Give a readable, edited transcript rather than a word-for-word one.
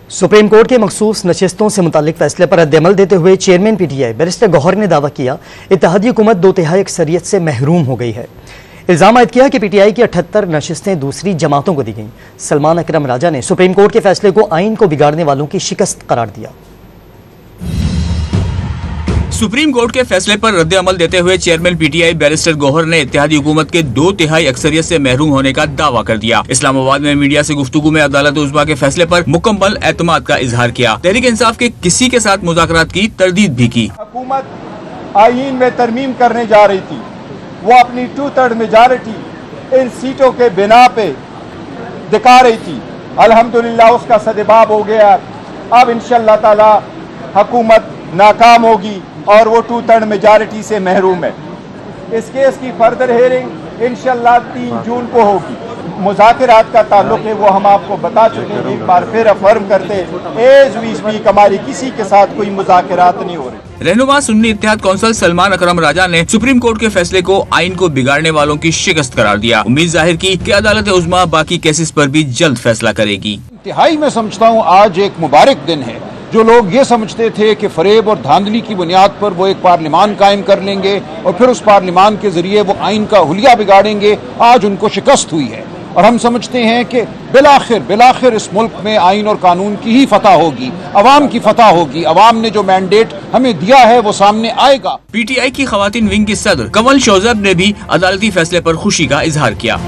Supreme court के मखसूस नशिस्तों से मुतालिक फैसले पर रद्दअमल देते हुए चेयरमैन पीटीआई बैरिस्टर गौहर ने दावा किया इत्तेहादी हुकूमत 2/3 अक्सरियत से महरूम हो गई है। इल्जाम आयद किया कि पीटीआई की 78 नशिस्तें दूसरी जमातों को दी गईं। सलमान अकरम राजा ने सुप्रीम कोर्ट के फैसले को आइन को बिगाड़ने वालों की शिकस्त करार दिया। सुप्रीम कोर्ट के फैसले पर रद्द-ए-अमल देते हुए चेयरमैन पीटीआई बैरिस्टर गौहर ने इत्तेहादी हुकूमत के 2/3 अक्सरियत से महरूम होने का दावा कर दिया। इस्लामाबाद में मीडिया से गुफ्तगू में अदालत उज़्मा के फैसले पर मुकम्मल एतमाद का इजहार किया। तहरीक इंसाफ के किसी के साथ मुज़ाकरात की तरदीद भी की। हुकूमत आईन में तरमीम करने जा रही थी, वो अपनी 2/3 मेजॉरिटी इन सीटों के बिना पे दिखा रही थी। अल्हम्दुलिल्लाह उसका सदबाब हो गया। अब इंशाअल्लाह ताला हुकूमत नाकाम होगी और वो 2/3 मेजॉरिटी से महरूम है। इस केस की फर्दर हेयरिंग इंशाअल्लाह 3 जून को होगी। मुज़ाकरात का ताल्लुक है वो हम आपको बता चुके हैं, एक बार फिर अफर्म करते एज वी स्पीक हमारी किसी के साथ कोई मुज़ाकरात नहीं हो रही। रहनुमा सुन्नी इत्तेहाद कौंसिल सलमान अकरम राजा ने सुप्रीम कोर्ट के फैसले को आइन को बिगाड़ने वालों की शिकस्त करार दिया। उम्मीद जाहिर की कि अदालत उज़्मा बाकी केसेस पर भी जल्द फैसला करेगी। इंतहाई मैं समझता हूँ आज एक मुबारक दिन है। जो लोग ये समझते थे कि फरेब और धांधली की बुनियाद पर वो एक पार्लिमान कायम कर लेंगे और फिर उस पार्लिमान के जरिए वो आइन का हुलिया बिगाड़ेंगे, आज उनको शिकस्त हुई है। और हम समझते हैं कि बिलाखिर इस मुल्क में आइन और कानून की ही फतह होगी, अवाम की फतह होगी। अवाम ने जो मैंडेट हमें दिया है वो सामने आएगा। पीटीआई की खवातीन विंग की सदर कमल शोजब ने भी अदालती फैसले पर खुशी का इजहार किया।